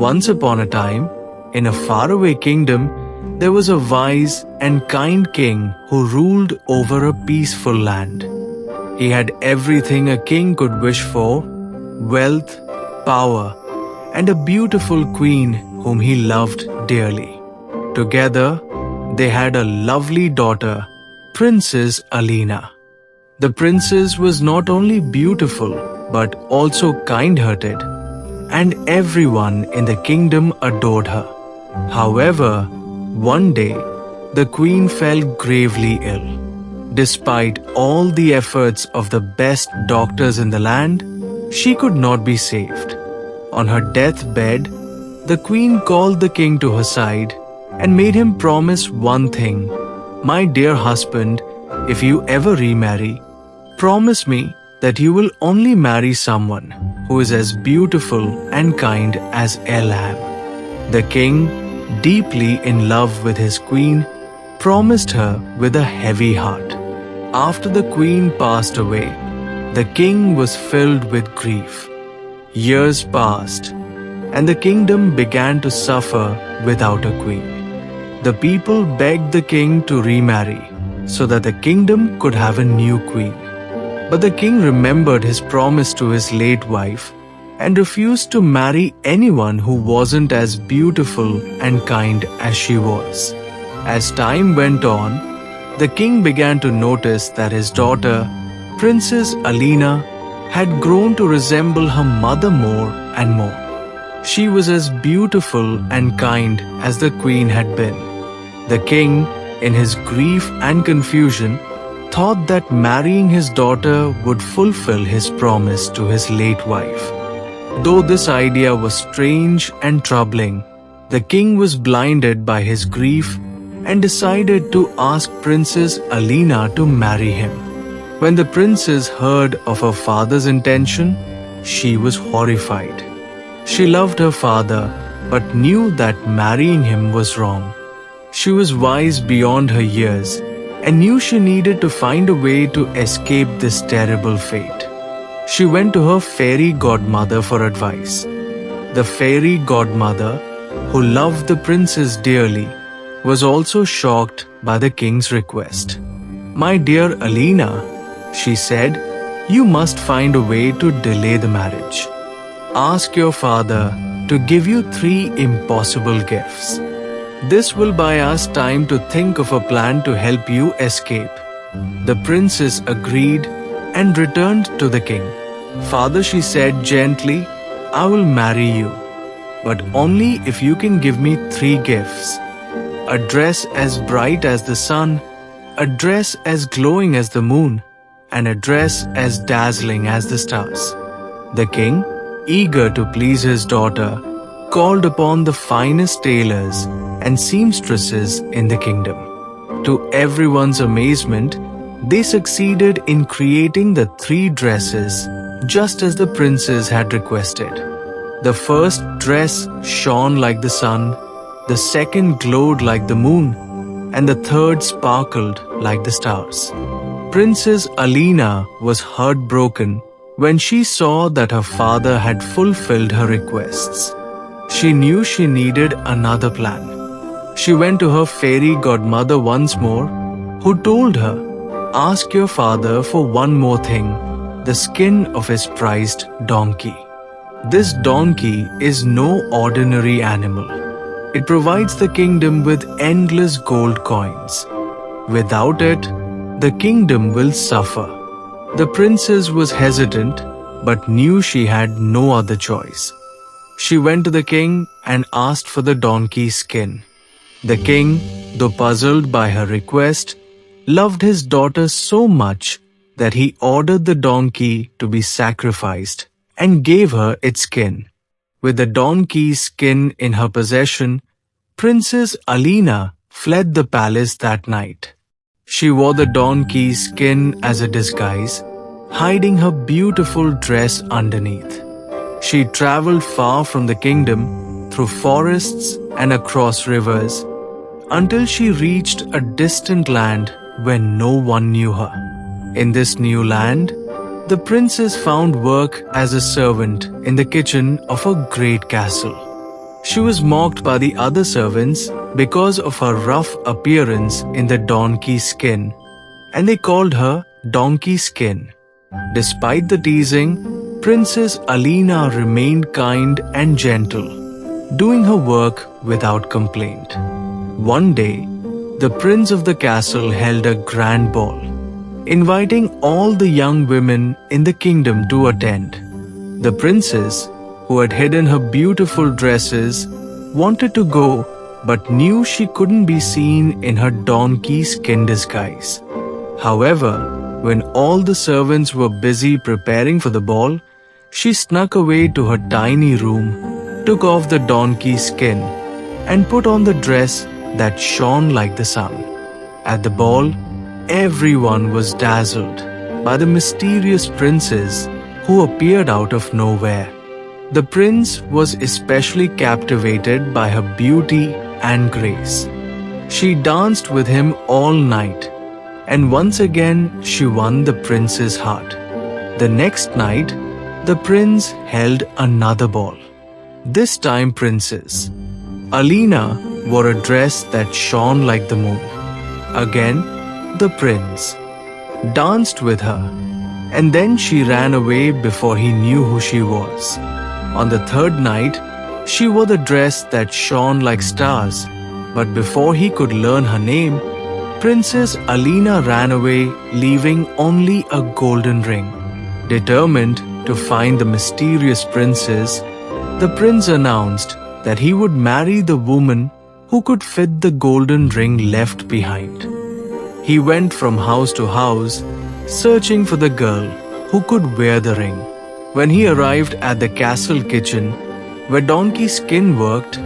Once upon a time, in a faraway kingdom, there was a wise and kind king who ruled over a peaceful land. He had everything a king could wish for: wealth, power, and a beautiful queen whom he loved dearly. Together, they had a lovely daughter, Princess Alina. The princess was not only beautiful but also kind-hearted, and everyone in the kingdom adored her. However, one day, the queen fell gravely ill. Despite all the efforts of the best doctors in the land, she could not be saved. On her deathbed, the queen called the king to her side and made him promise one thing: "My dear husband, if you ever remarry, promise me that you will only marry someone who is as beautiful and kind as a lamb." The king, deeply in love with his queen, promised her with a heavy heart. After the queen passed away, the king was filled with grief. Years passed, and the kingdom began to suffer without a queen. The people begged the king to remarry so that the kingdom could have a new queen. But the king remembered his promise to his late wife and refused to marry anyone who wasn't as beautiful and kind as she was. As time went on, the king began to notice that his daughter, Princess Alina, had grown to resemble her mother more and more. She was as beautiful and kind as the queen had been. The king, in his grief and confusion, thought that marrying his daughter would fulfill his promise to his late wife. Though this idea was strange and troubling, the king was blinded by his grief and decided to ask Princess Alina to marry him. When the princess heard of her father's intention, she was horrified. She loved her father but knew that marrying him was wrong. She was wise beyond her years and knew she needed to find a way to escape this terrible fate. She went to her fairy godmother for advice. The fairy godmother, who loved the princess dearly, was also shocked by the king's request. "My dear Alina," she said, "you must find a way to delay the marriage. Ask your father to give you 3 impossible gifts. This will buy us time to think of a plan to help you escape." The princess agreed and returned to the king. "Father," she said gently, "I will marry you, but only if you can give me 3 gifts. A dress as bright as the sun, a dress as glowing as the moon, and a dress as dazzling as the stars." The king, eager to please his daughter, called upon the finest tailors and seamstresses in the kingdom. To everyone's amazement, they succeeded in creating the 3 dresses just as the princess had requested. The first dress shone like the sun, the second glowed like the moon, and the third sparkled like the stars. Princess Alina was heartbroken when she saw that her father had fulfilled her requests. She knew she needed another plan. She went to her fairy godmother once more, who told her, "Ask your father for one more thing: the skin of his prized donkey. This donkey is no ordinary animal. It provides the kingdom with endless gold coins. Without it, the kingdom will suffer." The princess was hesitant but knew she had no other choice. She went to the king and asked for the donkey's skin. The king, though puzzled by her request, loved his daughter so much that he ordered the donkey to be sacrificed and gave her its skin. With the donkey's skin in her possession, Princess Alina fled the palace that night. She wore the donkey's skin as a disguise, hiding her beautiful dress underneath. She traveled far from the kingdom, through forests and across rivers, until she reached a distant land where no one knew her. In this new land, the princess found work as a servant in the kitchen of a great castle. She was mocked by the other servants because of her rough appearance in the donkey skin, and they called her Donkey Skin. Despite the teasing, Princess Alina remained kind and gentle, doing her work without complaint. One day, the prince of the castle held a grand ball, inviting all the young women in the kingdom to attend. The princess, who had hidden her beautiful dresses, wanted to go but knew she couldn't be seen in her donkey skin disguise. However, when all the servants were busy preparing for the ball, she snuck away to her tiny room, took off the donkey skin, and put on the dress that shone like the sun. At the ball, everyone was dazzled by the mysterious princess who appeared out of nowhere. The prince was especially captivated by her beauty and grace. She danced with him all night, and once again she won the prince's heart. The next night, the prince held another ball. This time Princess Alina wore a dress that shone like the moon. Again, the prince danced with her, and then she ran away before he knew who she was. On the third night, she wore the dress that shone like stars, but before he could learn her name, Princess Alina ran away, leaving only a golden ring. Determined to find the mysterious princess, the prince announced that he would marry the woman who could fit the golden ring left behind. He went from house to house, searching for the girl who could wear the ring. When he arrived at the castle kitchen, where Donkey Skin worked,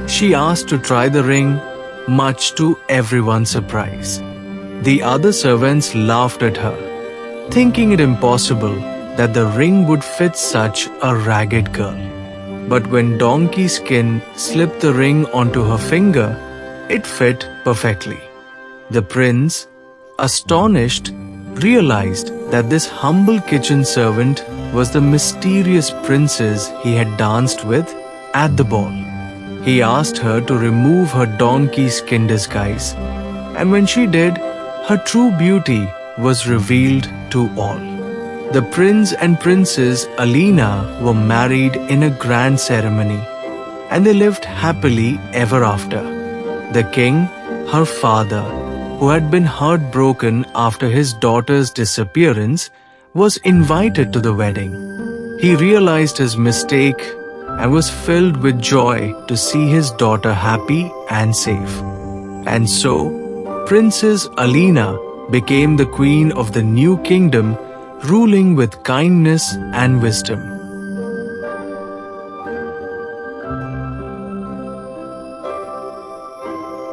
she asked to try the ring, much to everyone's surprise. The other servants laughed at her, thinking it impossible that the ring would fit such a ragged girl. But when Donkey Skin slipped the ring onto her finger, it fit perfectly. The prince, astonished, realized that this humble kitchen servant was the mysterious princess he had danced with at the ball. He asked her to remove her donkey skin disguise, and when she did, her true beauty was revealed to all. The prince and princess Alina were married in a grand ceremony, and they lived happily ever after. The king, her father, who had been heartbroken after his daughter's disappearance, was invited to the wedding. He realized his mistake and was filled with joy to see his daughter happy and safe. And so, Princess Alina became the queen of the new kingdom, ruling with kindness and wisdom.